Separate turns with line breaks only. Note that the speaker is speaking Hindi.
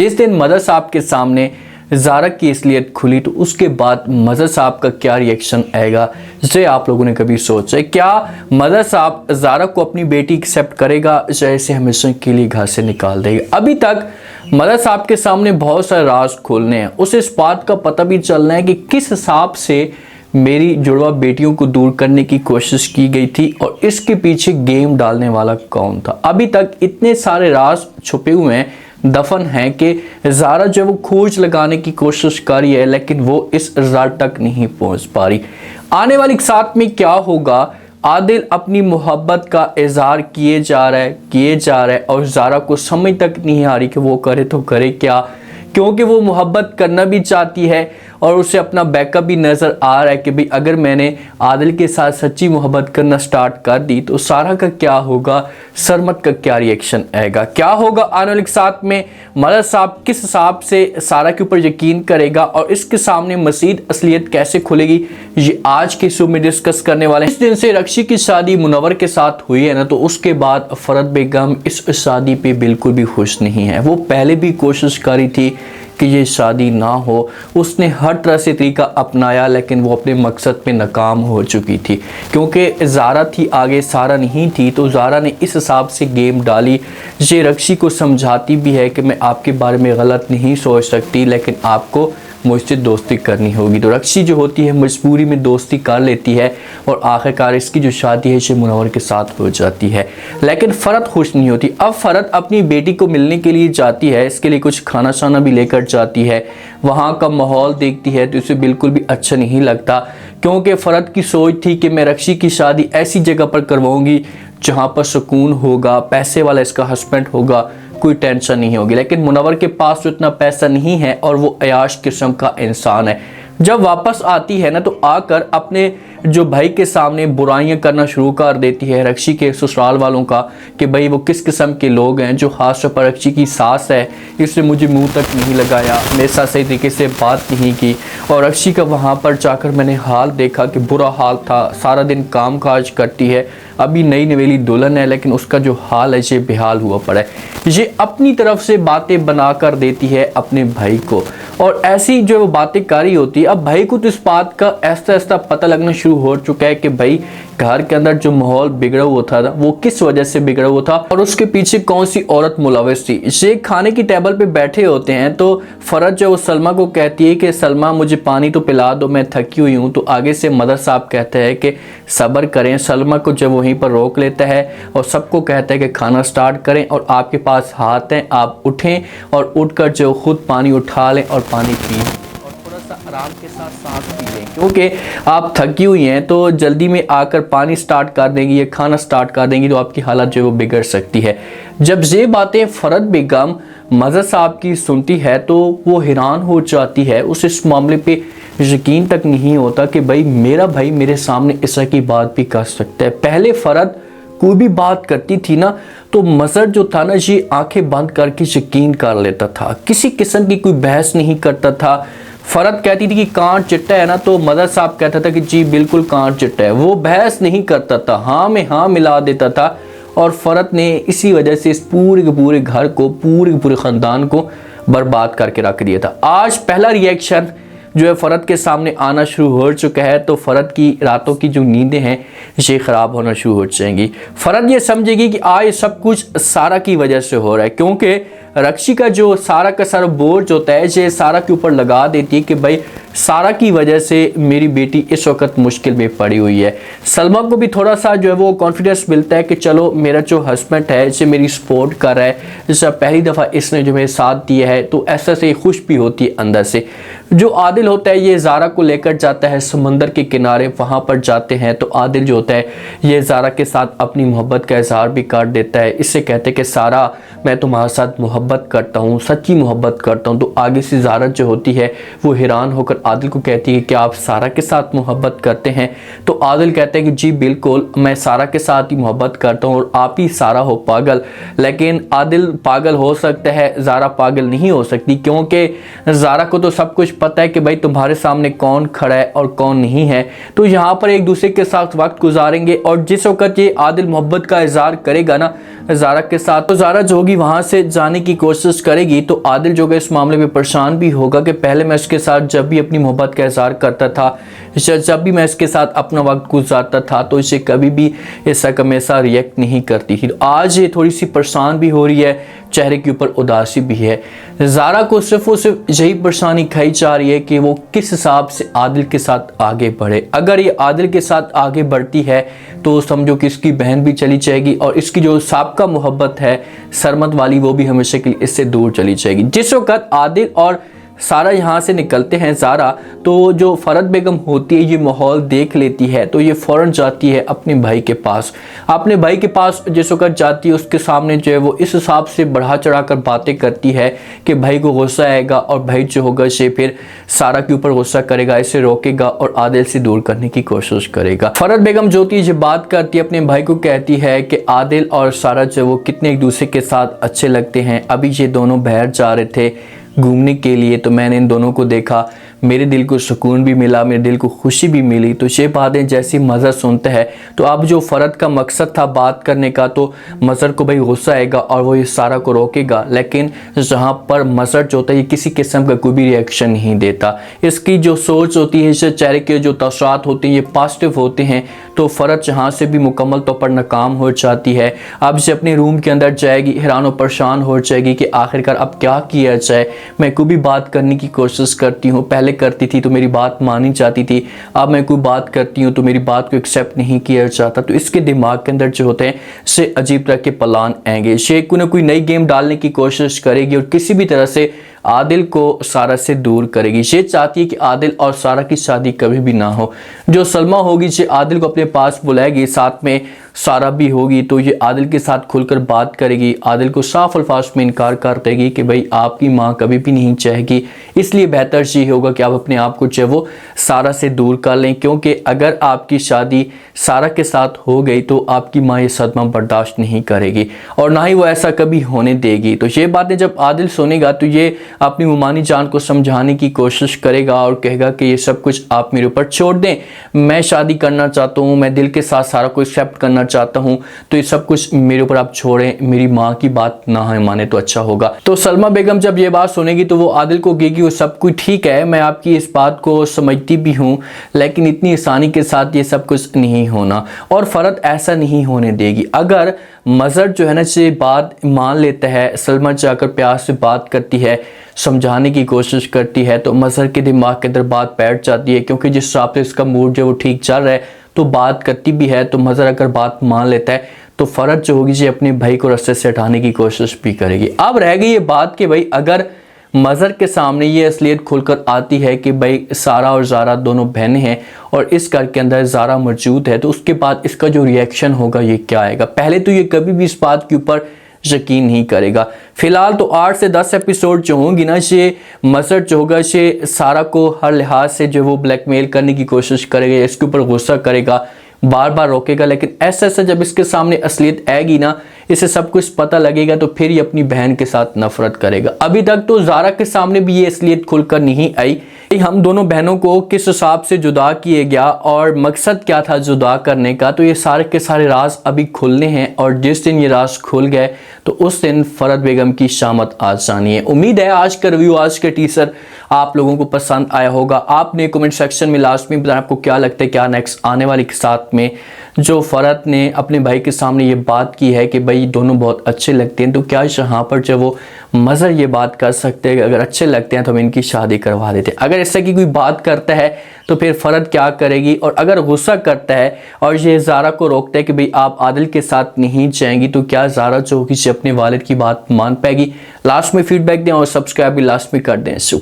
जिस दिन मदर साहब के सामने ज़ारा की असलियत खुली तो उसके बाद मदर साहब का क्या रिएक्शन आएगा, जिसे आप लोगों ने कभी सोचा है? क्या मदर साहब ज़ारा को अपनी बेटी एक्सेप्ट करेगा या इसे हमेशा के लिए घर से निकाल देगा? अभी तक मदर साहब के सामने बहुत सारे राज खोलने हैं। उसे इस बात का पता भी चलना है कि किस हिसाब से मेरी जुड़वा बेटियों को दूर करने की कोशिश की गई थी और इसके पीछे गेम डालने वाला कौन था। अभी तक इतने सारे राज छुपे हुए हैं, दफन है कि ज़ारा जो वो खोज लगाने की कोशिश कर रही है, लेकिन वो इस रिजल्ट तक नहीं पहुंच पा रही। आने वाले साथ में क्या होगा? आदिल अपनी मोहब्बत का इजहार किए जा रहा है और ज़ारा को समझ तक नहीं आ रही कि वो करे तो करे क्या, क्योंकि वो मोहब्बत करना भी चाहती है और उसे अपना बैकअप भी नज़र आ रहा है कि भाई अगर मैंने आदिल के साथ सच्ची मोहब्बत करना स्टार्ट कर दी तो सारा का क्या होगा, सरमत का क्या रिएक्शन आएगा, क्या होगा आने वाले साथ में? मदर साहब किस हिसाब से सारा के ऊपर यकीन करेगा और इसके सामने मज़ीद असलियत कैसे खुलेगी, ये आज के शो में डिस्कस करने वाले हैं। इस दिन से रक्षी की शादी मुनव्वर के साथ हुई है ना, तो उसके बाद फरहत बेगम इस शादी पे बिल्कुल भी खुश नहीं है। वो पहले भी कोशिश करी थी कि ये शादी ना हो, उसने हर तरह से तरीका अपनाया, लेकिन वो अपने मकसद में नाकाम हो चुकी थी क्योंकि ज़ारा थी आगे, सारा नहीं थी। तो ज़ारा ने इस हिसाब से गेम डाली। ये रक्षी को समझाती भी है कि मैं आपके बारे में गलत नहीं सोच सकती, लेकिन आपको मुझसे दोस्ती करनी होगी। तो रक्षी जो होती है मजबूरी में दोस्ती कर लेती है और आखिरकार इसकी जो शादी है ये मुनव्वर के साथ हो जाती है। लेकिन फरहत खुश नहीं होती। अब फरहत अपनी बेटी को मिलने के लिए जाती है, इसके लिए कुछ खाना शाना भी लेकर जाती है। वहाँ का माहौल देखती है तो उसे बिल्कुल भी अच्छा नहीं लगता, क्योंकि फरहत की सोच थी कि मैं रक्षी की शादी ऐसी जगह पर करवाऊँगी जहाँ पर सुकून होगा, पैसे वाला इसका हस्बैंड होगा, कोई टेंशन नहीं होगी। लेकिन मुनव्वर के पास तो इतना पैसा नहीं है और वो अयाश किस्म का इंसान है। जब वापस आती है ना तो आकर अपने जो भाई के सामने बुराइयां करना शुरू कर देती है रक्षी के ससुराल वालों का कि भाई वो किस किस्म के लोग हैं। जो खास तौर पर रक्षी की सास है, इसने मुझे मुंह तक नहीं लगाया, मेरे साथ सही तरीके से बात नहीं की और रक्षी का वहाँ पर जाकर मैंने हाल देखा कि बुरा हाल था। सारा दिन काम काज करती है, अभी नई नवेली दुल्हन है, लेकिन उसका जो हाल है ये बेहाल हुआ पड़ा है। ये अपनी तरफ से बातें बना कर देती है अपने भाई को और ऐसी जो वो बातें कर रही होती है। अब भाई को तो इस बात का ऐसा ऐसा पता लगना शुरू हो चुका है कि भाई घर के अंदर जो माहौल बिगड़ा हुआ था वो किस वजह से बिगड़ा हुआ था और उसके पीछे कौन सी औरत मुलविस थी। ये खाने की टेबल पे बैठे होते हैं तो फरहत जो वो सलमा को कहती है कि सलमा मुझे पानी तो पिला दो, मैं थकी हुई हूँ। तो आगे से मदर साहब कहते हैं कि सब्र करें। सलमा को जब वहीं पर रोक लेता है और सबको कहता है कि खाना स्टार्ट करें और आपके पास हाथ हैं, आप उठें और उठकर जो खुद पानी उठा लें और पानी पिए और थोड़ा सा आराम के साथ सांस पी लें, क्योंकि आप थकी हुई हैं तो जल्दी में आकर पानी स्टार्ट कर देंगी या खाना स्टार्ट कर देंगी तो आपकी हालत जो है वो बिगड़ सकती है। जब ये बातें फरहत बेगम मदर साहब की सुनती है तो वो हैरान हो जाती है। उसे इस मामले पे यकीन तक नहीं होता कि भाई मेरा भाई मेरे सामने इस तरह की बात भी कर सकता है। पहले फरहत कोई भी बात करती थी ना तो मज़र जो था ना ये आंखें बंद करके यकीन कर लेता था, किसी किस्म की कोई बहस नहीं करता था। फरहत कहती थी कि कांट चिट्टा है ना, तो मदर साहब कहता था कि जी बिल्कुल कांट चिट्टा है। वो बहस नहीं करता था, हाँ में हाँ मिला देता था और फरहत ने इसी वजह से इस पूरे के पूरे घर को, पूरे के पूरे ख़ानदान को बर्बाद करके रख दिया था। आज पहला रिएक्शन जो है फरहत के सामने आना शुरू हो चुका है, तो फरहत की रातों की जो नींदें हैं ये ख़राब होना शुरू हो जाएंगी। फरहत ये समझेगी कि आज सब कुछ सारा की वजह से हो रहा है, क्योंकि रक्षी का जो सारा का सारा बोझ होता है ये सारा के ऊपर लगा देती है कि भाई सारा की वजह से मेरी बेटी इस वक्त मुश्किल में पड़ी हुई है। सलमा को भी थोड़ा सा जो है वो कॉन्फिडेंस मिलता है कि चलो मेरा जो हस्बैंड है इसे मेरी सपोर्ट कर रहा है, जैसे पहली दफ़ा इसने जो मेरे साथ दिया है, तो ऐसा से खुश भी होती है अंदर से। जो आदिल होता है ये ज़ारा को लेकर जाता है समंदर के किनारे, वहाँ पर जाते हैं तो आदिल जो होता है ये ज़ारा के साथ अपनी मोहब्बत का इजहार भी कर देता है। इससे कहते हैं कि सारा मैं तुम्हारे साथ मोहब्बत करता हूँ, सच्ची मोहब्बत करता हूँ। तो आगे से ज़ारा जो होती है वो हैरान होकर जब आदिल को कहती है कि आप सारा के साथ मोहब्बत करते हैं, तो आदिल कहता है कि जी बिल्कुल, मैं सारा के साथ ही मोहब्बत करता हूँ और आप ही सारा हो पागल। लेकिन आदिल पागल हो सकता है, ज़ारा पागल नहीं हो सकती, क्योंकि ज़ारा को तो सब कुछ पता है कि भाई तुम्हारे सामने कौन खड़ा है और कौन नहीं है। तो यहाँ पर एक दूसरे के साथ वक्त गुजारेंगे और जिस वक्त ये आदिल मोहब्बत का इजहार करेगा ना ज़ारा के साथ, तो ज़ारा जो होगी वहाँ से जाने की कोशिश करेगी। तो आदिल जो है इस मामले में परेशान भी होगा कि पहले मैं इसके साथ जब भी अपनी मोहब्बत का इजहार करता था, जब भी मैं इसके साथ अपना वक्त गुजारता था, तो इसे कभी भी ऐसा हमेशा रिएक्ट नहीं करती थी। आज ये थोड़ी सी परेशान भी हो रही है, चेहरे के ऊपर उदासी भी है। ज़ारा को सिर्फ और सिर्फ यही परेशानी खाई जा रही है कि वो किस हिसाब से आदिल के साथ आगे बढ़े। अगर ये आदिल के साथ आगे बढ़ती है तो समझो कि इसकी बहन भी चली जाएगी और इसकी जो साबका मोहब्बत है सरमत वाली, वो भी हमेशा के लिए इससे दूर चली जाएगी। जिस वक्त आदिल और सारा यहाँ से निकलते हैं ज़ारा, तो जो फ़रद बेगम होती है ये माहौल देख लेती है, तो ये फ़ौरन जाती है अपने भाई के पास। अपने भाई के पास जिस वक्त जाती है उसके सामने जो है वो इस हिसाब से बढ़ा चढ़ा कर बातें करती है कि भाई को गुस्सा आएगा और भाई जो होगा से फिर सारा के ऊपर गुस्सा करेगा, इसे रोकेगा और आदिल से दूर करने की कोशिश करेगा। फ़रद बेगम जो थी ये बात करती है अपने भाई को, कहती है कि आदिल और सारा जो वो कितने एक दूसरे के साथ अच्छे लगते हैं। अभी ये दोनों बाहर जा रहे थे घूमने के लिए, तो मैंने इन दोनों को देखा, मेरे दिल को सुकून भी मिला, मेरे दिल को खुशी भी मिली। तो ये बातें जैसी मज़हर सुनता है, तो अब जो फ़रद का मकसद था बात करने का, तो मज़हर को भाई गुस्सा आएगा और वो ये सारा को रोकेगा। लेकिन जहाँ पर मज़हर जो होता है ये किसी किस्म का कोई भी रिएक्शन नहीं देता। इसकी जो सोच होती है, इससे चेहरे के जो तसरात होते हैं ये पॉजिटिव होते हैं। तो फ़रद जहाँ से भी मुकम्मल तौर पर नाकाम हो जाती है। अब से अपने रूम के अंदर जाएगी, हैरान और परेशान हो जाएगी कि आखिरकार अब क्या किया जाए। मैं कोई भी बात करने की कोशिश करती हूँ, पहले करती थी तो मेरी बात मानी जाती थी, अब मैं कोई बात करती हूँ तो मेरी बात को एक्सेप्ट नहीं किया जाता। तो इसके दिमाग के अंदर जो होते हैं से अजीब तरह के प्लान आएंगे। शेख कोई ना कोई नई गेम डालने की कोशिश करेगी और किसी भी तरह से आदिल को सारा से दूर करेगी। ये चाहती है कि आदिल और सारा की शादी कभी भी ना हो। जो सलमा होगी ये आदिल को अपने पास बुलाएगी, साथ में सारा भी होगी, तो ये आदिल के साथ खुलकर बात करेगी, आदिल को साफ अल्फाज में इनकार कर देगी कि भाई आपकी माँ कभी भी नहीं चाहेगी, इसलिए बेहतर ये होगा कि आप अपने आप को जो वो सारा से दूर कर लें, क्योंकि अगर आपकी शादी सारा के साथ हो गई तो आपकी माँ ये सदमा बर्दाश्त नहीं करेगी और ना ही वो ऐसा कभी होने देगी। तो ये बातें जब आदिल सुनेगा तो ये अपनी मुमानी जान को समझाने की कोशिश करेगा और कहेगा कि ये सब कुछ आप मेरे ऊपर छोड़ दें, मैं शादी करना चाहता हूँ, मैं दिल के साथ सारा को एक्सेप्ट करना चाहता हूँ, तो ये सब कुछ मेरे ऊपर आप छोड़ें, मेरी माँ की बात ना माने तो अच्छा होगा। तो सलमा बेगम जब ये बात सुनेगी तो वो आदिल को कहेगी वो सब कुछ ठीक है, मैं आपकी इस बात को समझती भी हूँ, लेकिन इतनी आसानी के साथ ये सब कुछ नहीं होना और फ़रद ऐसा नहीं होने देगी। अगर मज़हर जो है ना से बात मान लेता है, सलमा जाकर प्यार से बात करती है, समझाने की कोशिश करती है, तो मज़हर के दिमाग के अंदर बात बैठ जाती है, क्योंकि जिस हिसाब से इसका मूड जो वो ठीक चल रहा है तो बात करती भी है। तो मज़हर अगर बात मान लेता है तो फ़रद जो होगी जी अपने भाई को रास्ते से हटाने की कोशिश भी करेगी। अब रह गई ये बात कि भाई अगर मज़हर के सामने ये असलियत खुलकर आती है कि भाई सारा और ज़ारा दोनों बहनें हैं और इस घर के अंदर ज़ारा मौजूद है, तो उसके बाद इसका जो रिएक्शन होगा ये क्या आएगा। पहले तो ये कभी भी इस बात के ऊपर यकीन नहीं करेगा। फिलहाल तो 8 से 10 एपिसोड जो होंगी ना, ये मज़हर जो होगा ये सारा को हर लिहाज से जो वो ब्लैकमेल करने की कोशिश करेगा, इसके ऊपर गुस्सा करेगा, बार बार रोकेगा, लेकिन ऐसा ऐसा जब इसके सामने असलियत आएगी ना, इसे सब कुछ पता लगेगा, तो फिर ये अपनी बहन के साथ नफरत करेगा। अभी तक तो ज़ारा के सामने भी ये असलियत खुलकर नहीं आई, हम दोनों बहनों को किस हिसाब से जुदा किए गया और मकसद क्या था जुदा करने का, तो ये सारे के सारे राज अभी खुलने हैं और जिस दिन ये राज खुल गए तो उस दिन फ़रद बेगम की शामत आ जानी है। उम्मीद है आज का रिव्यू, आज का टीजर आप लोगों को पसंद आया होगा। आपने कमेंट सेक्शन में लास्ट में बताया आपको क्या लगता है क्या नेक्स्ट आने वाले के साथ में। जो फ़रद ने अपने भाई के सामने ये बात की है कि भाई दोनों बहुत अच्छे लगते हैं, तो क्या यहाँ पर जब वो मज़हर ये बात कर सकते हैं अगर अच्छे लगते हैं तो हम इनकी शादी करवा देते हैं। अगर इस तरह की कोई बात करता है तो फिर फ़रद क्या करेगी, और अगर गुस्सा करता है और ये ज़ारा को रोकता है कि भाई आप आदिल के साथ नहीं जाएंगी, तो क्या ज़ारा जो होगी अपने वालिद की बात मान पाएगी। लास्ट में फीडबैक दें और सब्सक्राइब भी लास्ट में कर दें। शुक्रिया।